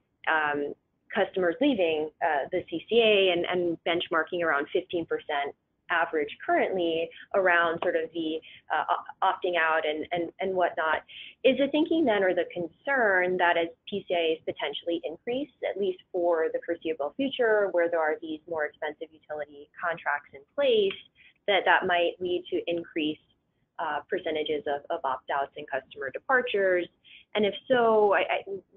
[SPEAKER 4] customers leaving the CCA and benchmarking around 15% average currently around sort of the opting out and whatnot. Is the thinking then, or the concern, that as PCIAs potentially increase, at least for the foreseeable future, where there are these more expensive utility contracts in place, that might lead to increased percentages of opt-outs and customer departures? And if so,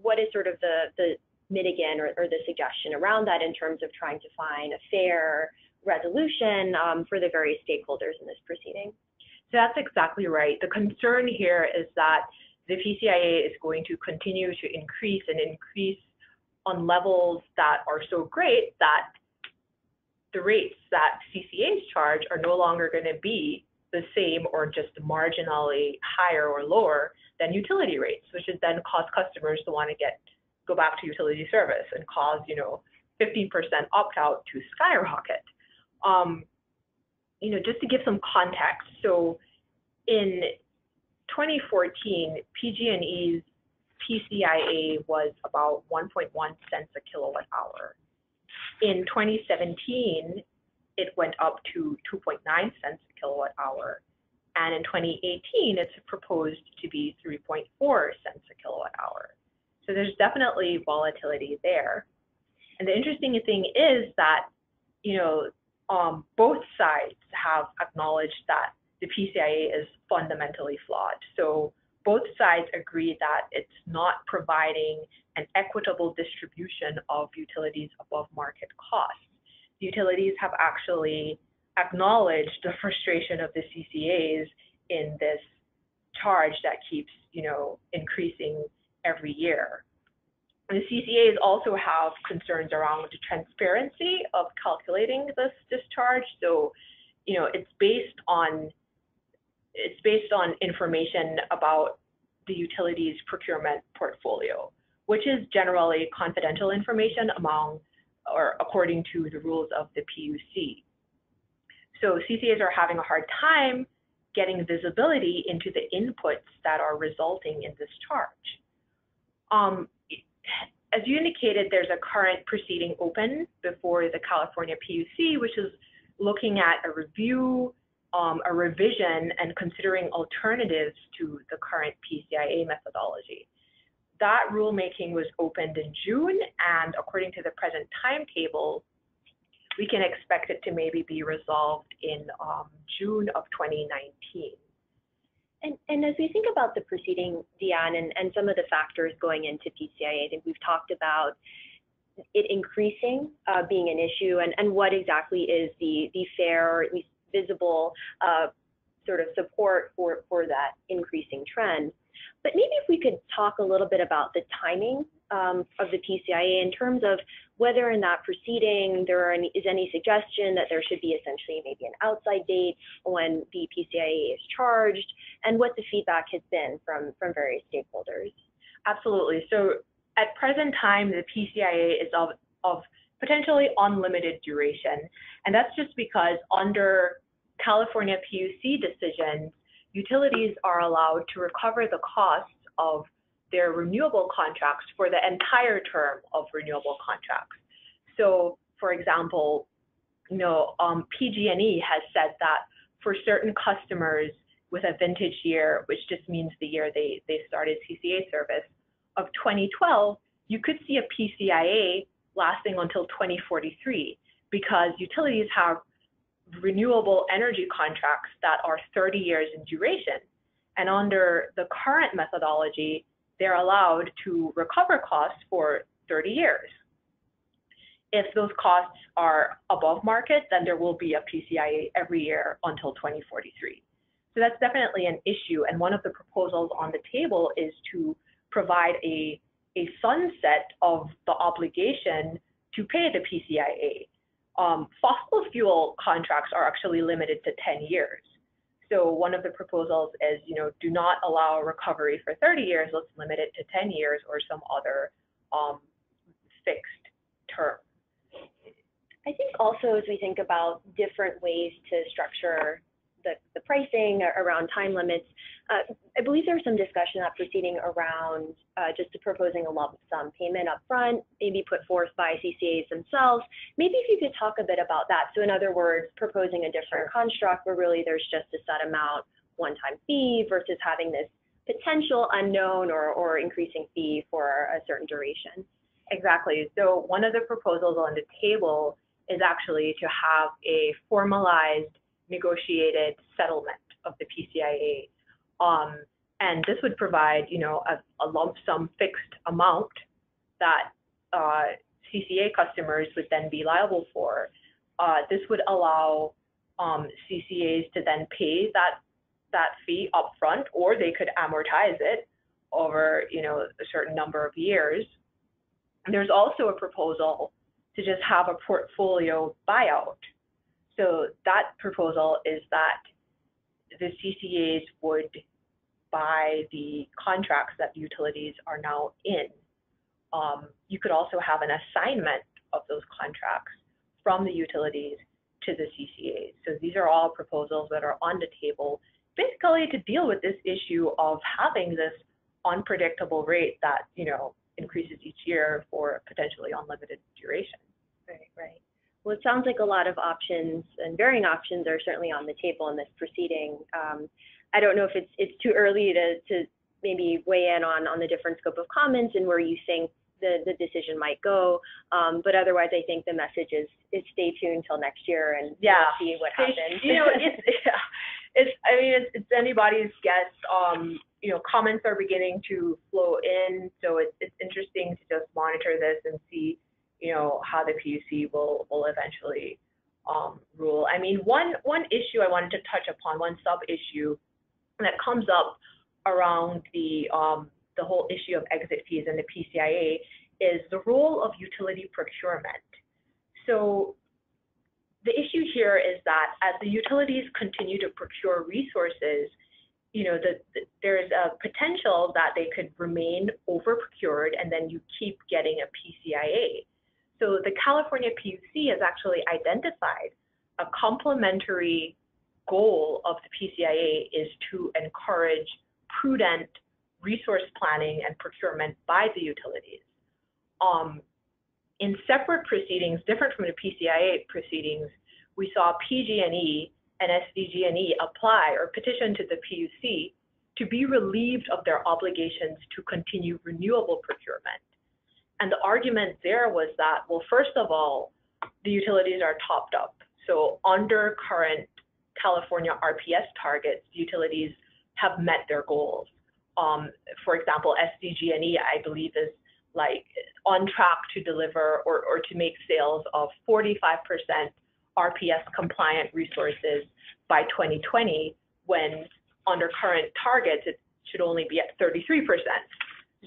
[SPEAKER 4] what is sort of the mitigant or the suggestion around that in terms of trying to find a fair resolution for the various stakeholders in this proceeding?
[SPEAKER 3] So that's exactly right. The concern here is that the PCIA is going to continue to increase and increase on levels that are so great that the rates that CCAs charge are no longer going to be the same or just marginally higher or lower than utility rates, which would then cause customers to want to go back to utility service and cause 15% opt-out to skyrocket. Just to give some context, so in 2014, PG&E's PCIA was about 1.1 cents a kilowatt hour. In 2017, it went up to 2.9 cents a kilowatt hour. And in 2018, it's proposed to be 3.4 cents a kilowatt hour. So there's definitely volatility there. And the interesting thing is that, both sides have acknowledged that the PCIA is fundamentally flawed. So both sides agree that it's not providing an equitable distribution of utilities above market costs. The utilities have actually acknowledged the frustration of the CCAs in this charge that keeps, increasing every year. The CCAs also have concerns around the transparency of calculating this discharge. So, it's based on information about the utilities procurement portfolio, which is generally confidential information according to the rules of the PUC. So CCAs are having a hard time getting visibility into the inputs that are resulting in this charge. As you indicated, there's a current proceeding open before the California PUC, which is looking at a review, a revision, and considering alternatives to the current PCIA methodology. That rulemaking was opened in June, and according to the present timetable, we can expect it to maybe be resolved in June of 2019.
[SPEAKER 4] And as we think about the proceeding, Deanne, and some of the factors going into PCIA, I think we've talked about it increasing being an issue, and what exactly is the fair, or at least visible sort of support for that increasing trend. But maybe if we could talk a little bit about the timing of the PCIA in terms of whether in that proceeding is any suggestion that there should be essentially maybe an outside date when the PCIA is charged, and what the feedback has been from various stakeholders.
[SPEAKER 3] Absolutely. So at present time, the PCIA is of potentially unlimited duration. And that's just because under California PUC decisions, utilities are allowed to recover the costs of their renewable contracts for the entire term of renewable contracts. So, for example, PG&E has said that for certain customers with a vintage year, which just means the year they started CCA service, of 2012, you could see a PCIA lasting until 2043 because utilities have renewable energy contracts that are 30 years in duration. And under the current methodology, they're allowed to recover costs for 30 years. If those costs are above market, then there will be a PCIA every year until 2043. So that's definitely an issue. And one of the proposals on the table is to provide a sunset of the obligation to pay the PCIA. Fossil fuel contracts are actually limited to 10 years. So one of the proposals is, do not allow recovery for 30 years, let's limit it to 10 years or some other fixed term.
[SPEAKER 4] I think also as we think about different ways to structure the pricing around time limits, I believe there was some discussion at proceeding around just proposing a lump sum payment up front, maybe put forth by CCAs themselves. Maybe if you could talk a bit about that. So in other words, proposing a different construct where really there's just a set amount, one-time fee versus having this potential unknown or increasing fee for a certain duration.
[SPEAKER 3] Exactly. So one of the proposals on the table is actually to have a formalized negotiated settlement of the PCIA. And this would provide, a lump sum fixed amount that CCA customers would then be liable for. This would allow CCAs to then pay that fee upfront, or they could amortize it over, a certain number of years. There's also a proposal to just have a portfolio buyout. So that proposal is that the CCAs would buy the contracts that utilities are now in. You could also have an assignment of those contracts from the utilities to the CCAs. So these are all proposals that are on the table, basically to deal with this issue of having this unpredictable rate that, increases each year for potentially unlimited duration.
[SPEAKER 4] Right. Well, it sounds like a lot of options and varying options are certainly on the table in this proceeding. I don't know if it's too early to maybe weigh in on the different scope of comments and where you think the decision might go. But otherwise, I think the message is stay tuned till next year and we'll see what happens.
[SPEAKER 3] You know, it's anybody's guess. You know, comments are beginning to flow in, so it's interesting to just monitor this and see, you know, how the PUC will eventually rule. I mean, one issue I wanted to touch upon, one sub issue that comes up around the whole issue of exit fees and the PCIA is the role of utility procurement. So the issue here is that as the utilities continue to procure resources, you know, there's a potential that they could remain over procured and then you keep getting a PCIA. So the California PUC has actually identified a complementary goal of the PCIA is to encourage prudent resource planning and procurement by the utilities. In separate proceedings, different from the PCIA proceedings, we saw PG&E and SDG&E apply or petition to the PUC to be relieved of their obligations to continue renewable procurement. And the argument there was that, well, first of all, the utilities are topped up. So under current California RPS targets, utilities have met their goals. For example, SDG&E, I believe, is like on track to deliver or to make sales of 45% RPS compliant resources by 2020, when under current targets, it should only be at 33%.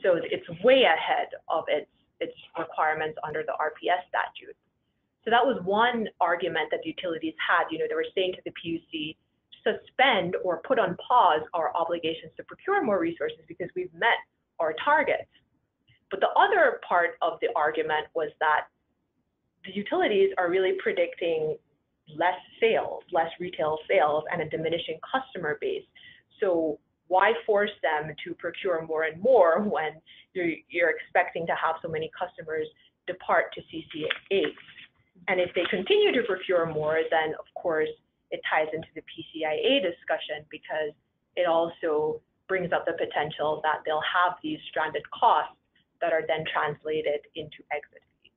[SPEAKER 3] So it's way ahead of its requirements under the RPS statute. So that was one argument that the utilities had. You know, they were saying to the PUC, suspend or put on pause our obligations to procure more resources because we've met our targets. But the other part of the argument was that the utilities are really predicting less sales, less retail sales, and a diminishing customer base. So why force them to procure more and more when you're expecting to have so many customers depart to CCAs? And if they continue to procure more, then of course it ties into the PCIA discussion, because it also brings up the potential that they'll have these stranded costs that are then translated into exit fees.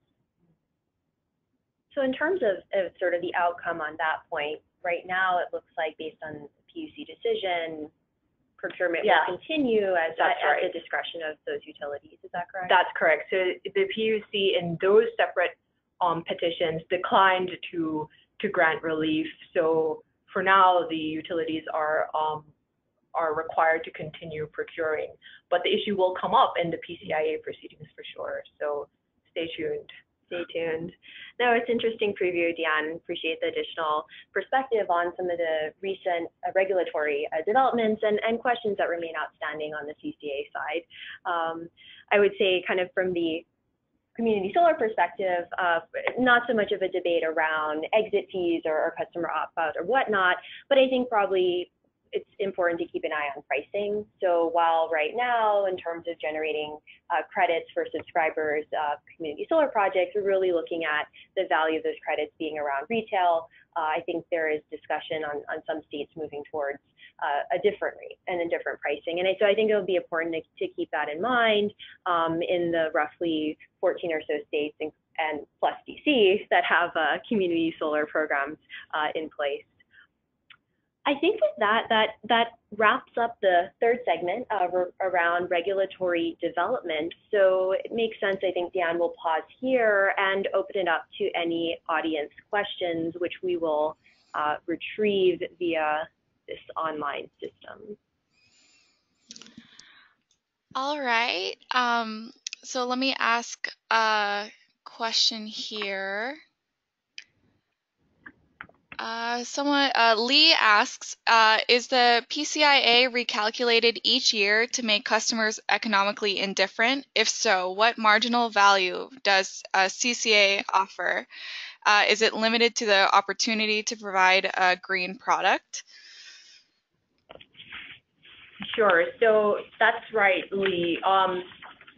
[SPEAKER 4] So in terms of sort of the outcome on that point, right now it looks like based on the PUC decision, procurement will continue as at the discretion of those utilities. Is that correct?
[SPEAKER 3] That's correct. So the PUC in those separate petitions declined to grant relief. So for now, the utilities are required to continue procuring, but the issue will come up in the PCIA proceedings for sure. So stay tuned.
[SPEAKER 4] Stay tuned. No, it's interesting preview, Deanne. Appreciate the additional perspective on some of the recent regulatory developments and questions that remain outstanding on the CCA side. I would say kind of from the community solar perspective, not so much of a debate around exit fees or customer opt-out or whatnot, but I think probably it's important to keep an eye on pricing. So while right now, in terms of generating credits for subscribers of community solar projects, we're really looking at the value of those credits being around retail. I think there is discussion on some states moving towards a different rate and a different pricing. And so I think it'll be important to keep that in mind in the roughly 14 or so states and plus DC that have community solar programs in place. I think with that wraps up the third segment around regulatory development. So it makes sense, I think, Deanne, will pause here and open it up to any audience questions, which we will retrieve via this online system.
[SPEAKER 2] All right. So let me ask a question here. Lee asks, is the PCIA recalculated each year to make customers economically indifferent? If so, what marginal value does a CCA offer? Is it limited to the opportunity to provide a green product?
[SPEAKER 3] Sure, so that's right, Lee.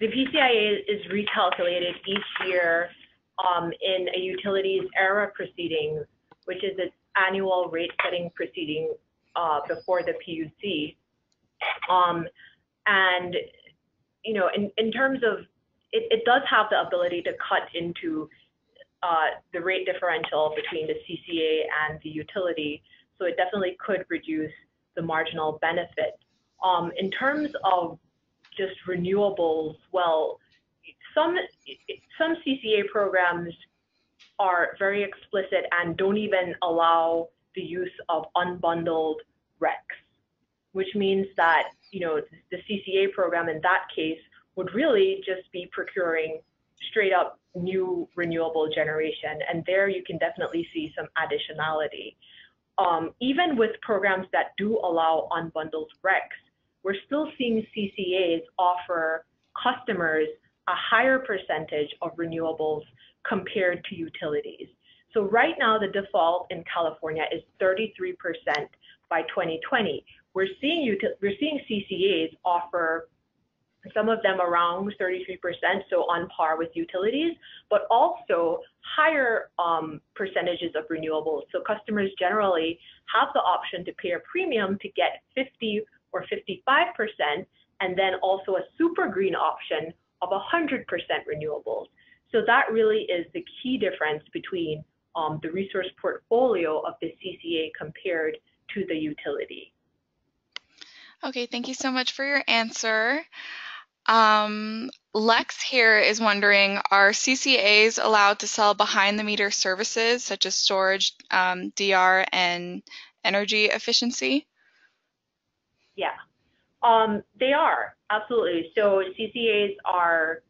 [SPEAKER 3] The PCIA is recalculated each year in a utilities ERA proceedings, which is its annual rate setting proceeding before the PUC. And, you know, in terms of, it does have the ability to cut into the rate differential between the CCA and the utility. So it definitely could reduce the marginal benefit. In terms of just renewables, well, some CCA programs are very explicit and don't even allow the use of unbundled RECs, which means that, you know, the CCA program in that case would really just be procuring straight up new renewable generation. And there you can definitely see some additionality. Even with programs that do allow unbundled RECs, we're still seeing CCAs offer customers a higher percentage of renewables compared to utilities. So right now, the default in California is 33% by 2020. We're seeing CCAs offer, some of them around 33%, so on par with utilities, but also higher percentages of renewables. So customers generally have the option to pay a premium to get 50 or 55%, and then also a super green option of 100% renewables. So that really is the key difference between the resource portfolio of the CCA compared to the utility.
[SPEAKER 2] Okay, thank you so much for your answer. Lex here is wondering, are CCAs allowed to sell behind-the-meter services such as storage, DR, and energy efficiency?
[SPEAKER 3] Yeah, they are, absolutely. So CCAs are,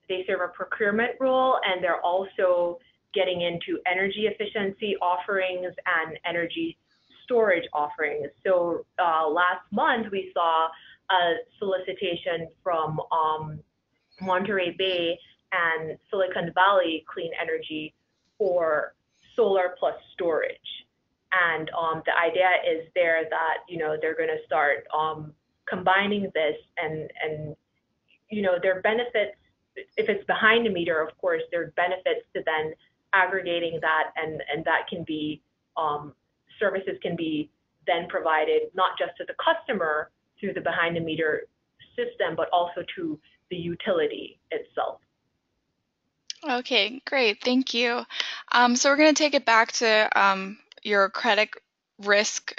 [SPEAKER 3] they serve a procurement role, and they're also getting into energy efficiency offerings and energy storage offerings. So last month we saw a solicitation from Monterey Bay and Silicon Valley Clean Energy for solar plus storage. And the idea is there that, you know, they're going to start combining this and, you know, there are benefits. If it's behind the meter, of course, there are benefits to then aggregating that, and that can be, services can be then provided not just to the customer through the behind the meter system, but also to the utility itself.
[SPEAKER 2] Okay, great, thank you. So we're going to take it back to your credit risk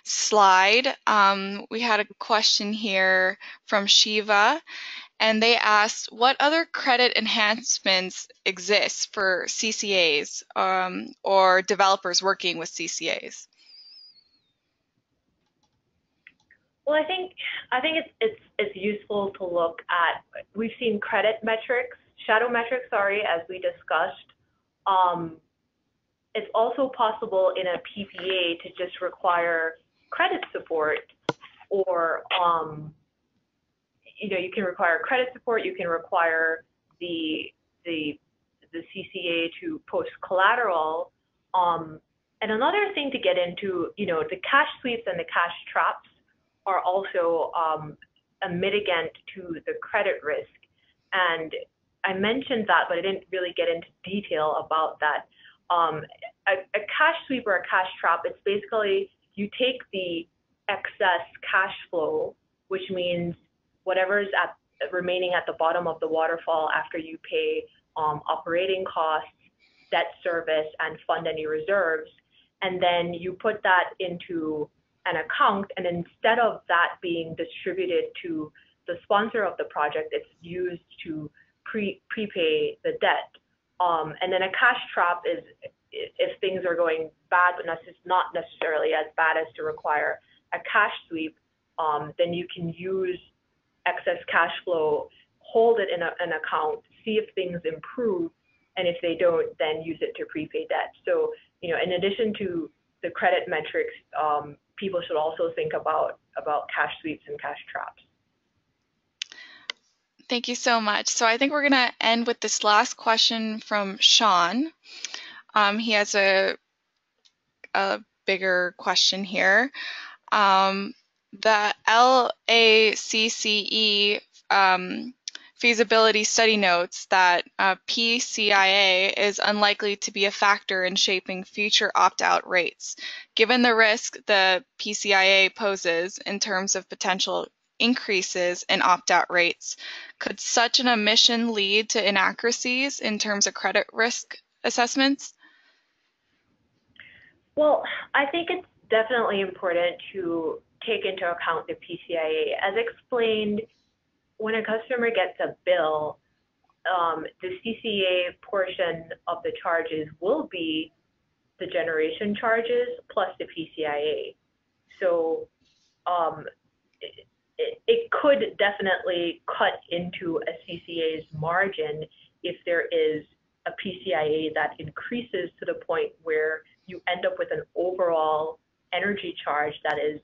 [SPEAKER 2] slide. We had a question here from Shiva, and they asked, what other credit enhancements exist for CCAs or developers working with CCAs?
[SPEAKER 3] Well, I think it's useful to look at. We've seen credit metrics, shadow metrics, sorry, as we discussed. It's also possible in a PPA to just require credit support, or you know, you can require credit support. You can require the CCA to post collateral. And another thing to get into, you know, the cash sweeps and the cash traps are also a mitigant to the credit risk. And I mentioned that, but I didn't really get into detail about that. A cash sweep or a cash trap, it's basically you take the excess cash flow, which means whatever's remaining at the bottom of the waterfall after you pay operating costs, debt service, and fund any reserves, and then you put that into an account, and instead of that being distributed to the sponsor of the project, it's used to prepay the debt. And then a cash trap is if things are going bad, but not necessarily as bad as to require a cash sweep, then you can use excess cash flow, hold it in an account, see if things improve, and if they don't, then use it to prepay debt. So, you know, in addition to the credit metrics, people should also think about cash sweeps and cash traps.
[SPEAKER 2] Thank you so much. So I think we're going to end with this last question from Sean. He has a bigger question here. The LACCE feasibility study notes that PCIA is unlikely to be a factor in shaping future opt-out rates. Given the risk the PCIA poses in terms of potential increases in opt-out rates, could such an omission lead to inaccuracies in terms of credit risk assessments?
[SPEAKER 3] Well, I think it's definitely important to take into account the PCIA. As explained, when a customer gets a bill, the CCA portion of the charges will be the generation charges plus the PCIA. So it could definitely cut into a CCA's margin if there is a PCIA that increases to the point where you end up with an overall energy charge that is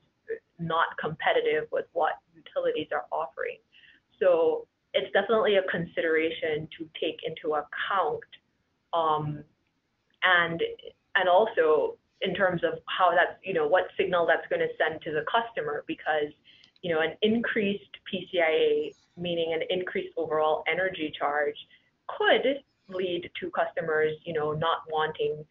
[SPEAKER 3] not competitive with what utilities are offering. So it's definitely a consideration to take into account, and also in terms of how that's, what signal that's going to send to the customer, because an increased PCIA, meaning an increased overall energy charge, could lead to customers, not wanting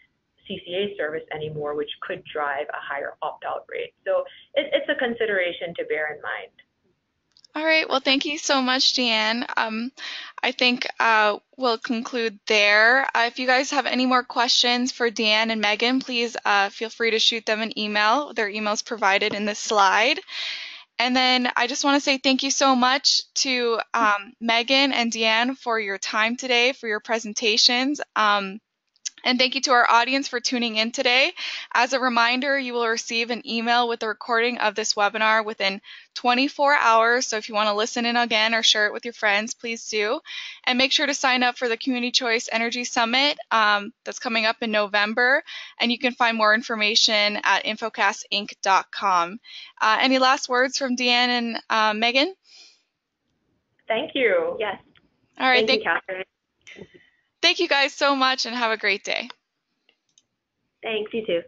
[SPEAKER 3] CCA service anymore, which could drive a higher opt-out rate. So it's a consideration to bear in mind.
[SPEAKER 2] All right. Well, thank you so much, Deanne. I think we'll conclude there. If you guys have any more questions for Deanne and Megan, please feel free to shoot them an email. Their email is provided in the slide. And then I just want to say thank you so much to Megan and Deanne for your time today, for your presentations. And thank you to our audience for tuning in today. As a reminder, you will receive an email with a recording of this webinar within 24 hours. So if you want to listen in again or share it with your friends, please do. And make sure to sign up for the Community Choice Energy Summit that's coming up in November. And you can find more information at infocastinc.com. Any last words from Deanne and Megan?
[SPEAKER 3] Thank you.
[SPEAKER 4] Yes.
[SPEAKER 2] All right.
[SPEAKER 4] Thank you, Catherine.
[SPEAKER 2] Thank you guys so much and have a great day.
[SPEAKER 4] Thanks, you too.